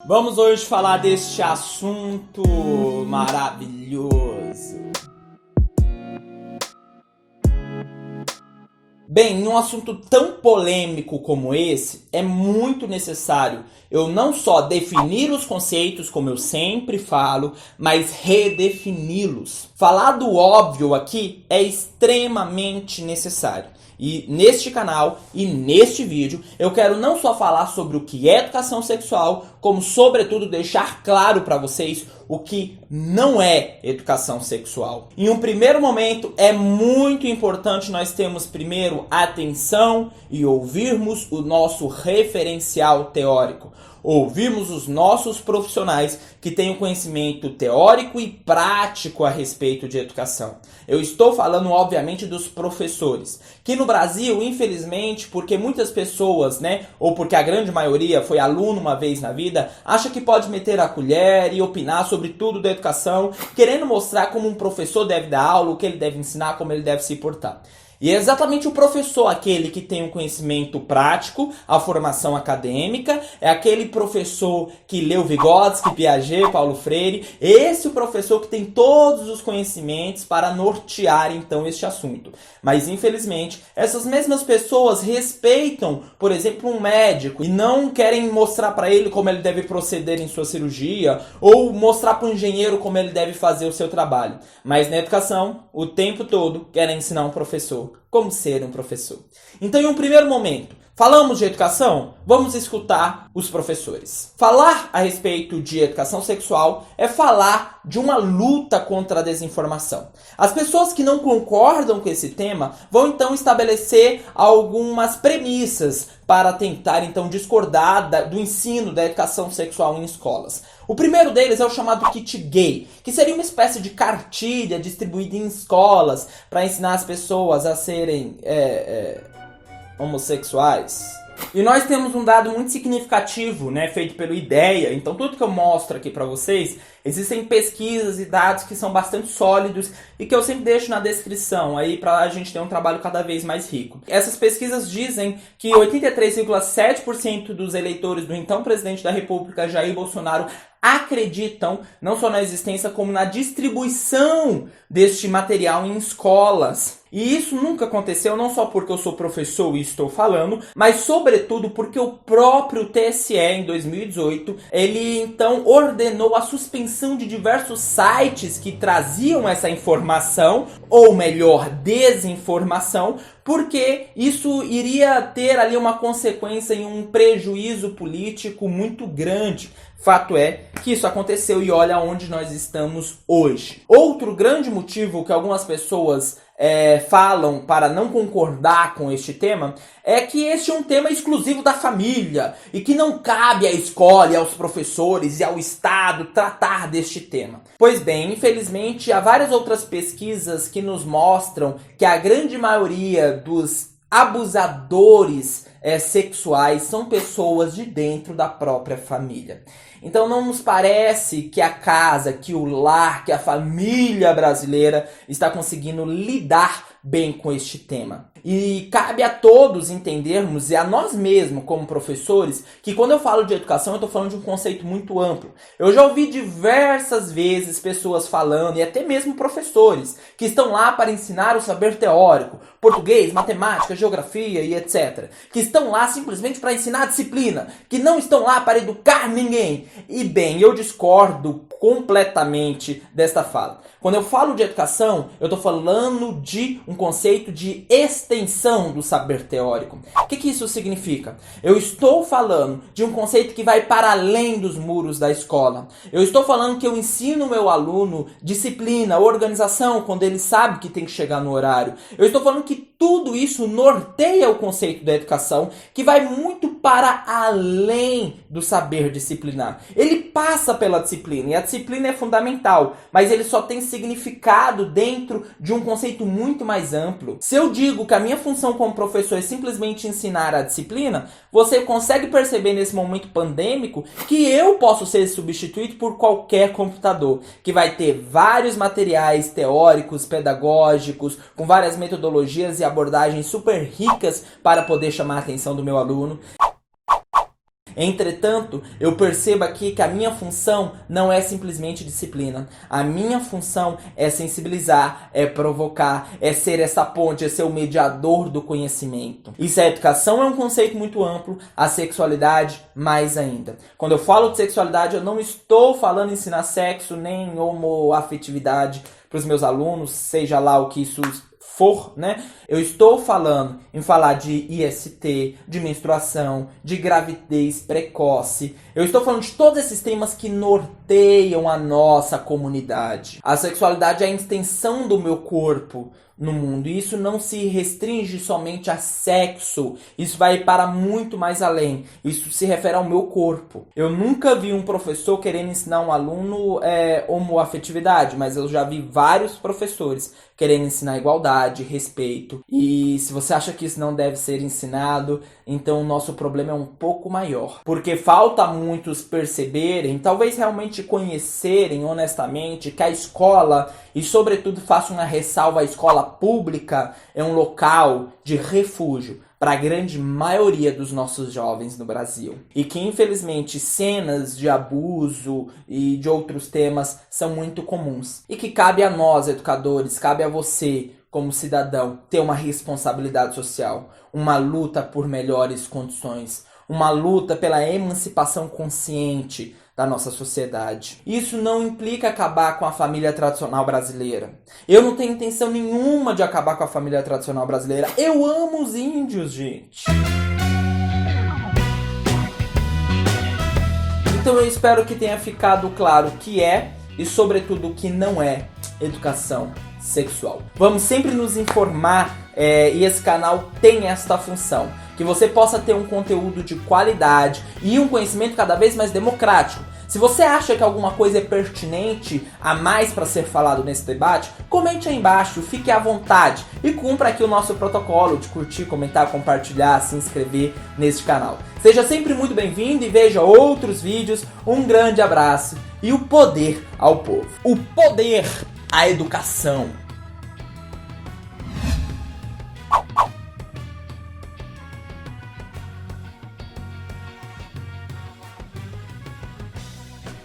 Vamos hoje falar deste assunto maravilhoso. Bem, em um assunto tão polêmico como esse, é muito necessário eu não só definir os conceitos, como eu sempre falo, mas redefini-los. Falar do óbvio aqui é extremamente necessário. E neste canal e neste vídeo eu quero não só falar sobre o que é educação sexual, como sobretudo deixar claro para vocês o que não é educação sexual. Em um primeiro momento é muito importante nós termos primeiro atenção e ouvirmos o nosso referencial teórico. Ouvirmos os nossos profissionais que têm o conhecimento teórico e prático a respeito de educação. Eu estou falando, obviamente, dos professores, que no Brasil, infelizmente, porque muitas pessoas, ou porque a grande maioria foi aluno uma vez na vida, acha que pode meter a colher e opinar sobre tudo da educação, querendo mostrar como um professor deve dar aula, o que ele deve ensinar, como ele deve se portar. E é exatamente o professor aquele que tem o conhecimento prático, a formação acadêmica, é aquele professor que leu Vygotsky, Piaget, Paulo Freire, esse é o professor que tem todos os conhecimentos para nortear então este assunto. Mas infelizmente, essas mesmas pessoas respeitam, por exemplo, um médico e não querem mostrar para ele como ele deve proceder em sua cirurgia ou mostrar para o engenheiro como ele deve fazer o seu trabalho. Mas na educação, o tempo todo querem ensinar um professor como ser um professor. Então, em um primeiro momento, falamos de educação? Vamos escutar os professores. Falar a respeito de educação sexual é falar de uma luta contra a desinformação. As pessoas que não concordam com esse tema vão então estabelecer algumas premissas para tentar então discordar do ensino da educação sexual em escolas. O primeiro deles é o chamado kit gay, que seria uma espécie de cartilha distribuída em escolas para ensinar as pessoas a serem homossexuais. E nós temos um dado muito significativo, feito pelo IDEA. Então tudo que eu mostro aqui para vocês, existem pesquisas e dados que são bastante sólidos e que eu sempre deixo na descrição aí para a gente ter um trabalho cada vez mais rico. Essas pesquisas dizem que 83,7% dos eleitores do então presidente da República, Jair Bolsonaro, acreditam não só na existência como na distribuição deste material em escolas. E isso nunca aconteceu, não só porque eu sou professor e estou falando, mas sobretudo porque o próprio TSE, em 2018, ele então ordenou a suspensão de diversos sites que traziam essa informação, ou melhor, desinformação, porque isso iria ter ali uma consequência em um prejuízo político muito grande. Fato é que isso aconteceu e olha onde nós estamos hoje. Outro grande motivo que algumas pessoas falam para não concordar com este tema é que este é um tema exclusivo da família e que não cabe à escola, aos professores e ao Estado tratar deste tema. Pois bem, infelizmente há várias outras pesquisas que nos mostram que a grande maioria dos abusadores sexuais são pessoas de dentro da própria família. Então não nos parece que a casa, que o lar, que a família brasileira está conseguindo lidar bem com este tema. E cabe a todos entendermos, e a nós mesmos como professores, que quando eu falo de educação eu estou falando de um conceito muito amplo. Eu já ouvi diversas vezes pessoas falando, e até mesmo professores, que estão lá para ensinar o saber teórico, português, matemática, geografia e etc. Que estão lá simplesmente para ensinar a disciplina, que não estão lá para educar ninguém. E bem, eu discordo completamente desta fala. Quando eu falo de educação, eu estou falando de um conceito de extensão do saber teórico. O que isso significa? Eu estou falando de um conceito que vai para além dos muros da escola. Eu estou falando que eu ensino o meu aluno disciplina, organização, quando ele sabe que tem que chegar no horário. Eu estou falando que tudo isso norteia o conceito da educação, que vai muito para além do saber disciplinar. Ele passa pela disciplina, e a disciplina é fundamental, mas ele só tem significado dentro de um conceito muito mais amplo. Se eu digo que a minha função como professor é simplesmente ensinar a disciplina, você consegue perceber nesse momento pandêmico que eu posso ser substituído por qualquer computador, que vai ter vários materiais teóricos, pedagógicos, com várias metodologias e abordagens super ricas para poder chamar a atenção do meu aluno. Entretanto, eu percebo aqui que a minha função não é simplesmente disciplina. A minha função é sensibilizar, é provocar, é ser essa ponte, é ser o mediador do conhecimento. E se a educação é um conceito muito amplo, a sexualidade mais ainda. Quando eu falo de sexualidade, eu não estou falando em ensinar sexo nem homoafetividade para os meus alunos, seja lá o que isso for, né? Eu estou falando em falar de IST, de menstruação, de gravidez precoce. Eu estou falando de todos esses temas que norteiam a nossa comunidade. A sexualidade é a extensão do meu corpo no mundo. E isso não se restringe somente a sexo. Isso vai para muito mais além. Isso se refere ao meu corpo. Eu nunca vi um professor querendo ensinar um aluno homoafetividade, mas eu já vi vários professores querendo ensinar igualdade, respeito. E se você acha que isso não deve ser ensinado, então o nosso problema é um pouco maior. Porque falta muitos perceberem, talvez realmente conhecerem honestamente que a escola, e sobretudo faço uma ressalva, a escola pública é um local de refúgio para a grande maioria dos nossos jovens no Brasil. E que, infelizmente, cenas de abuso e de outros temas são muito comuns. E que cabe a nós, educadores, cabe a você, como cidadão, ter uma responsabilidade social, uma luta por melhores condições, uma luta pela emancipação consciente da nossa sociedade. Isso não implica acabar com a família tradicional brasileira. Eu não tenho intenção nenhuma de acabar com a família tradicional brasileira. Eu amo os índios, gente. Então eu espero que tenha ficado claro o que é e, sobretudo, o que não é educação sexual. Vamos sempre nos informar e esse canal tem esta função. Que você possa ter um conteúdo de qualidade e um conhecimento cada vez mais democrático. Se você acha que alguma coisa é pertinente a mais para ser falado nesse debate, comente aí embaixo, fique à vontade e cumpra aqui o nosso protocolo de curtir, comentar, compartilhar, se inscrever neste canal. Seja sempre muito bem-vindo e veja outros vídeos. Um grande abraço e o poder ao povo. O poder à educação.